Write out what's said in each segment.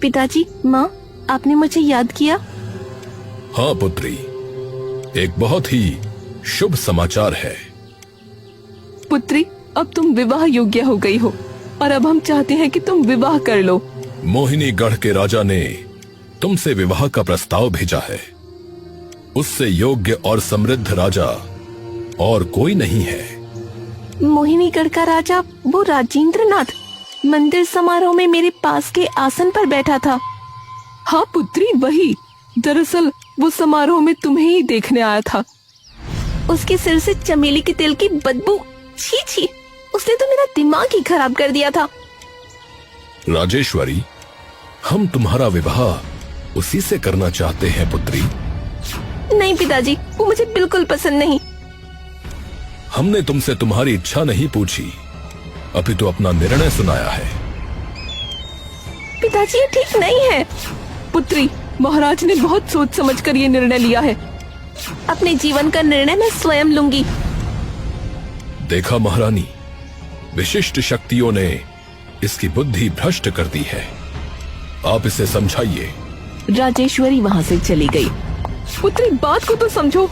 पिताजी, माँ, आपने मुझे याद किया? हाँ पुत्री, एक बहुत ही शुभ समाचार है। पुत्री, अब तुम विवाह योग्य हो गई हो और अब हम चाहते हैं कि तुम विवाह कर लो। मोहिनीगढ़ के राजा ने तुमसे विवाह का प्रस्ताव भेजा है। उससे योग्य और समृद्ध राजा और कोई नहीं है। मोहिनीगढ़ का राजा वो राजेंद्र नाथ मंदिर समारोह में मेरे पास के आसन पर बैठा था। हाँ पुत्री, वही। दरअसल वो समारोह में तुम्हें ही देखने आया था। उसके सिर से चमेली के तेल की बदबू, छी छी, उसने तो मेरा दिमाग ही खराब कर दिया था। राजेश्वरी, हम तुम्हारा विवाह उसी से करना चाहते हैं पुत्री। नहीं पिताजी, वो मुझे बिल्कुल पसंद नहीं। हमने तुमसे तुम्हारी इच्छा नहीं पूछी, अभी तो अपना निर्णय सुनाया है। पिताजी, ये ठीक नहीं है। पुत्री, महाराज ने बहुत सोच समझकर ये निर्णय लिया है। अपने जीवन का निर्णय मैं स्वयं लूंगी। देखा महारानी, विशिष्ट शक्तियों ने इसकी बुद्धि भ्रष्ट कर दी है। आप इसे समझाइए। राजेश्वरी वहाँ से चली गई। पुत्री, बात को तो समझो।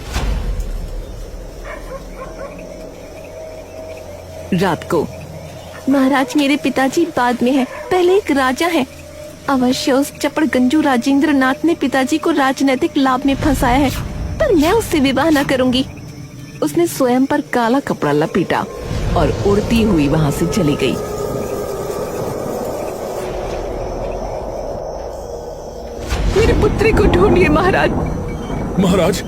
रात को महाराज मेरे पिताजी बाद में है, पहले एक राजा है। अवश्य उस चपड़ गंजू राजेंद्र नाथ ने पिताजी को राजनीतिक लाभ में फंसाया है, पर मैं उससे विवाह न करूंगी। उसने स्वयं पर काला कपड़ा लपेटा और उड़ती हुई वहाँ से चली गई। मेरी पुत्री को ढूंढिए महाराज। महाराज,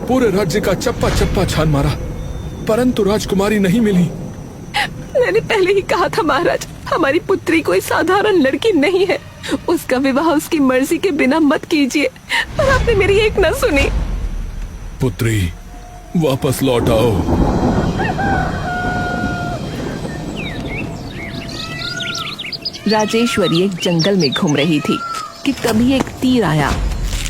पूरे राज्य का चप्पा चप्पा छान मारा, परंतु राजकुमारी नहीं मिली। मैंने पहले ही कहा था महाराज, हमारी पुत्री कोई साधारण लड़की नहीं है। उसका विवाह उसकी मर्जी के बिना मत कीजिए, पर आपने मेरी एक न सुनी। पुत्री, वापस लौट आओ। राजेश्वरी एक जंगल में घूम रही थी कि तभी एक तीर आया।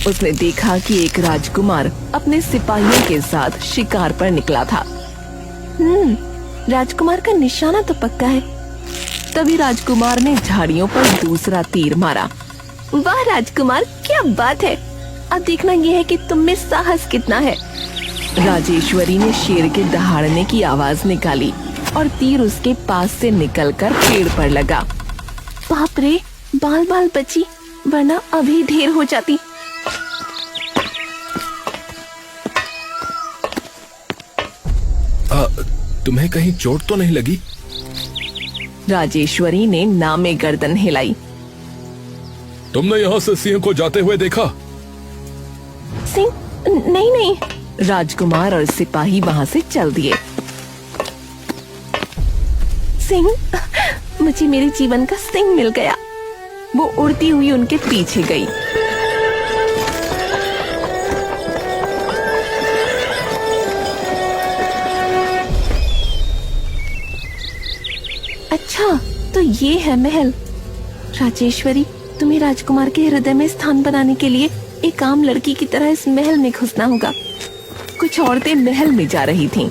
उसने देखा कि एक राजकुमार अपने सिपाहियों के साथ शिकार पर निकला था। राजकुमार का निशाना तो पक्का है। तभी राजकुमार ने झाड़ियों पर दूसरा तीर मारा। वाह राजकुमार, क्या बात है। अब देखना यह है कि तुम में साहस कितना है। राजेश्वरी ने शेर के दहाड़ने की आवाज निकाली और तीर उसके पास से निकलकर पेड़ पर लगा। बाप रे, बाल बाल बची, वरना अभी ढेर हो जाती। तुम्हें कहीं चोट तो नहीं लगी? राजेश्वरी ने नामे गर्दन हिलाई। तुमने यहाँ से सिंह को जाते हुए देखा? सिंह? नहीं नहीं। राजकुमार और सिपाही वहाँ से चल दिए। सिंह? मुझे मेरे जीवन का सिंह मिल गया। वो उड़ती हुई उनके पीछे गई। अच्छा, तो ये है महल। राजेश्वरी, तुम्हें राजकुमार के हृदय में स्थान बनाने के लिए एक आम लड़की की तरह इस महल में घुसना होगा। कुछ औरतें महल में जा रही थीं।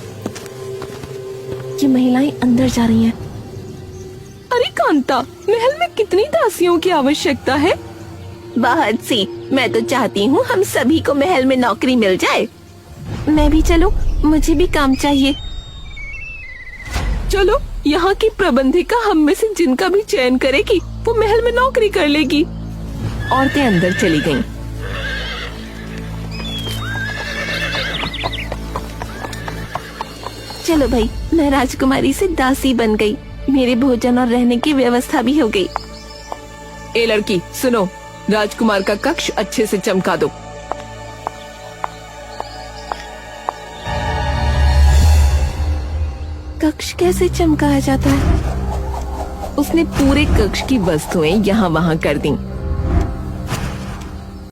ये महिलाएं अंदर जा रही हैं। अरे कांता, महल में कितनी दासियों की आवश्यकता है? बहुत सी। मैं तो चाहती हूँ हम सभी को महल में नौकरी मिल जाए। मैं भी चलूं? मुझे भी काम चाहिए। चलो, यहाँ की प्रबंधिका हम में से जिनका भी चयन करेगी वो महल में नौकरी कर लेगी। औरतें अंदर चली गईं। चलो भाई, मैं राजकुमारी से दासी बन गई। मेरे भोजन और रहने की व्यवस्था भी हो गई। ए लड़की, सुनो, राजकुमार का कक्ष अच्छे से चमका दो। कक्ष कैसे चमकाया जाता है? उसने पूरे कक्ष की वस्तुएं यहाँ वहाँ कर दी।